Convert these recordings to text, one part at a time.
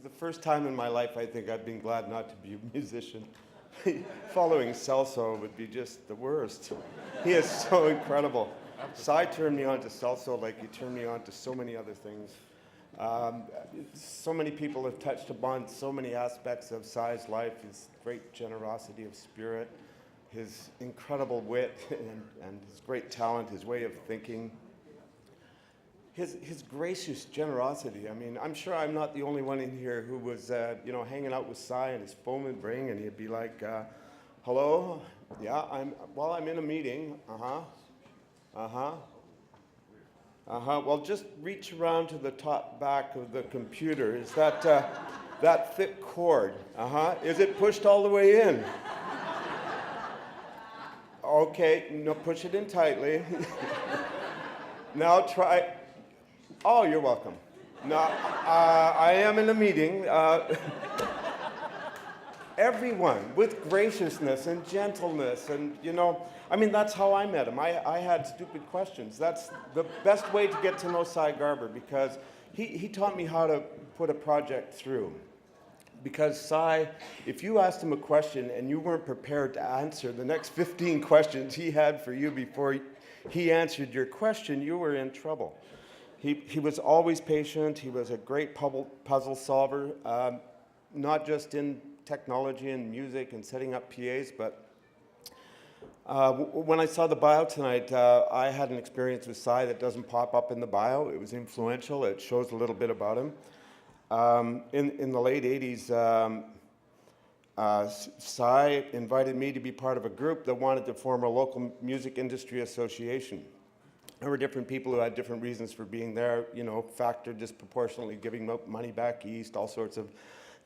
the first time in my life I think I've been glad not to be a musician. Following Celso would be just the worst. He is so incredible. Cy turned me on to Celso like he turned me on to so many other things. So many people have touched upon so many aspects of Cy's life, his great generosity of spirit, his incredible wit and his great talent, his way of thinking. His gracious generosity. I mean, I'm sure I'm not the only one in here who was, hanging out with Cy and his phone would ring and he'd be like, hello? Yeah, I'm in a meeting. Well, just reach around to the top back of the computer. Is that, that thick cord? Is it pushed all the way in? Okay, no, push it in tightly. Now try. Oh, you're welcome. No, I am in a meeting. Everyone with graciousness and gentleness, and that's how I met him. I had stupid questions. That's the best way to get to know Cy Garber, because he taught me how to put a project through. Because Cy, if you asked him a question and you weren't prepared to answer the next 15 questions he had for you before he answered your question, you were in trouble. He was always patient. He was a great puzzle solver, not just in technology and music and setting up PAs, but when I saw the bio tonight, I had an experience with Cy that doesn't pop up in the bio. It was influential. It shows a little bit about him. In the late 80s, Cy invited me to be part of a group that wanted to form a local music industry association. There were different people who had different reasons for being there, factor disproportionately giving money back east, all sorts of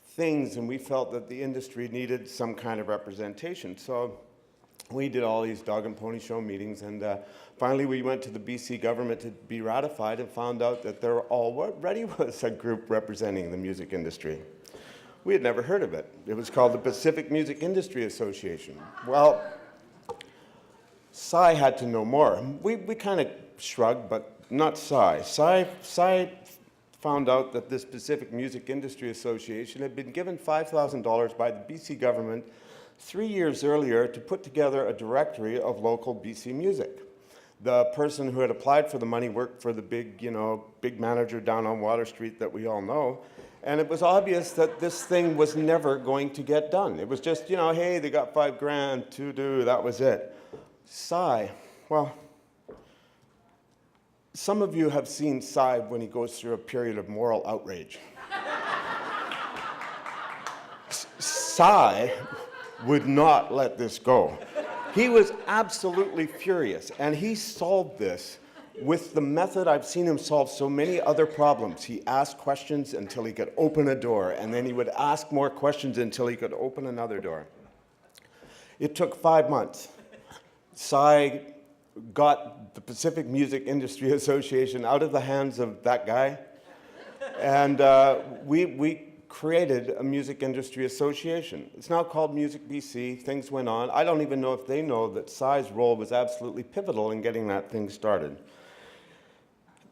things, and we felt that the industry needed some kind of representation. So we did all these dog and pony show meetings, and finally we went to the BC government to be ratified and found out that there already was a group representing the music industry. We had never heard of it. It was called the Pacific Music Industry Association. Well, Cy had to know more. We kind of shrugged, but not Cy. Cy found out that this Pacific Music Industry Association had been given $5,000 by the BC government 3 years earlier to put together a directory of local BC music. The person who had applied for the money worked for the big manager down on Water Street that we all know, and it was obvious that this thing was never going to get done. It was just, hey, they got $5,000 to do, that was it. Cy, well, some of you have seen Cy when he goes through a period of moral outrage. Cy would not let this go. He was absolutely furious, and he solved this with the method I've seen him solve so many other problems. He asked questions until he could open a door, and then he would ask more questions until he could open another door. It took 5 months. Cy got the Pacific Music Industry Association out of the hands of that guy, and we created a music industry association. It's now called Music BC. Things went on. I don't even know if they know that Cy's role was absolutely pivotal in getting that thing started.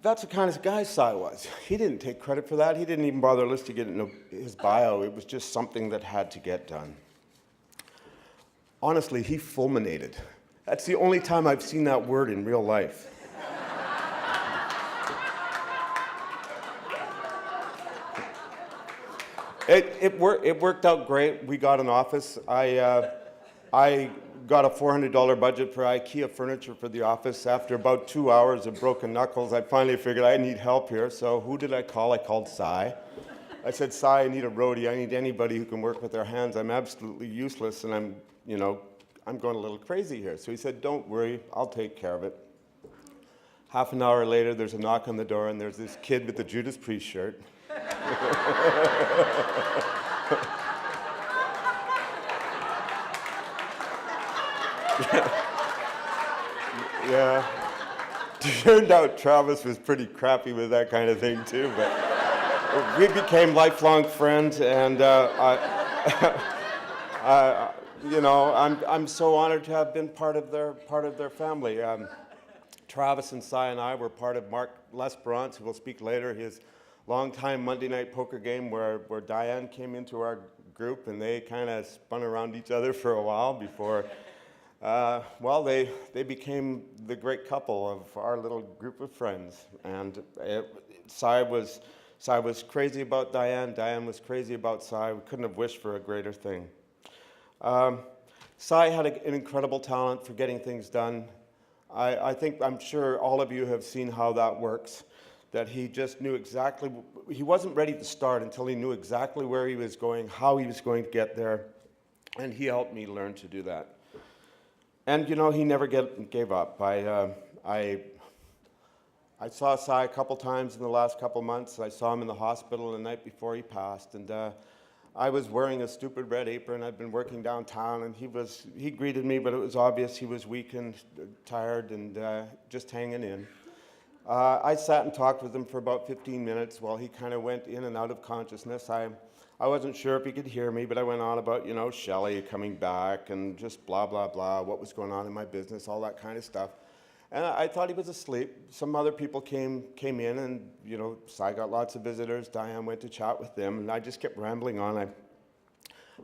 That's the kind of guy Cy was. He didn't take credit for that. He didn't even bother listing it in his bio. It was just something that had to get done. Honestly, he fulminated. That's the only time I've seen that word in real life. It worked out great. We got an office. I got a $400 budget for IKEA furniture for the office. After about 2 hours of broken knuckles, I finally figured I need help here. So who did I call? I called Cy. I said, Cy, I need a roadie. I need anybody who can work with their hands. I'm absolutely useless, and I'm going a little crazy here. So he said, don't worry, I'll take care of it. Half an hour later, there's a knock on the door, and there's this kid with the Judas Priest shirt. Yeah. Turned out Travis was pretty crappy with that kind of thing too, but we became lifelong friends, and I'm so honored to have been part of their family. Travis and Cy and I were part of Mark Lesperance, who will speak later. His long-time Monday night poker game where Diane came into our group, and they kind of spun around each other for a while before, well, they became the great couple of our little group of friends. And Cy was crazy about Diane. Diane was crazy about Cy. We couldn't have wished for a greater thing. Cy had an incredible talent for getting things done. I'm sure all of you have seen how that works, that he just knew exactly, he wasn't ready to start until he knew exactly where he was going, how he was going to get there, and he helped me learn to do that. And he never gave up. I saw Cy a couple times in the last couple months. I saw him in the hospital the night before he passed, and I was wearing a stupid red apron. I'd been working downtown, and he greeted me, but it was obvious he was weak and tired and just hanging in. I sat and talked with him for about 15 minutes while he kind of went in and out of consciousness. I wasn't sure if he could hear me, but I went on about, Shelley coming back and just blah, blah, blah, what was going on in my business, all that kind of stuff. And I thought he was asleep. Some other people came in, and, Cy got lots of visitors. Diane went to chat with them, and I just kept rambling on.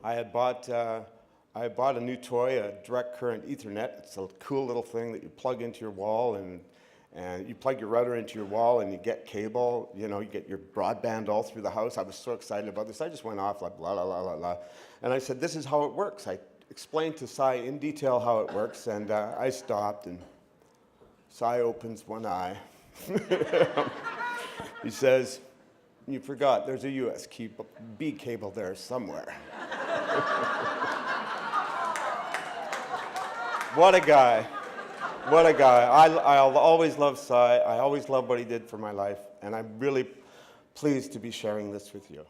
I had bought a new toy, a direct current Ethernet. It's a cool little thing that you plug into your wall, and you plug your router into your wall, and you get cable. You get your broadband all through the house. I was so excited about this. I just went off like blah, blah, blah, blah, blah. And I said, this is how it works. I explained to Cy in detail how it works, and I stopped, and Cy opens one eye. He says, you forgot, there's a USB cable there somewhere. What a guy. What a guy. I'll always love Cy. I always love what he did for my life, and I'm really pleased to be sharing this with you.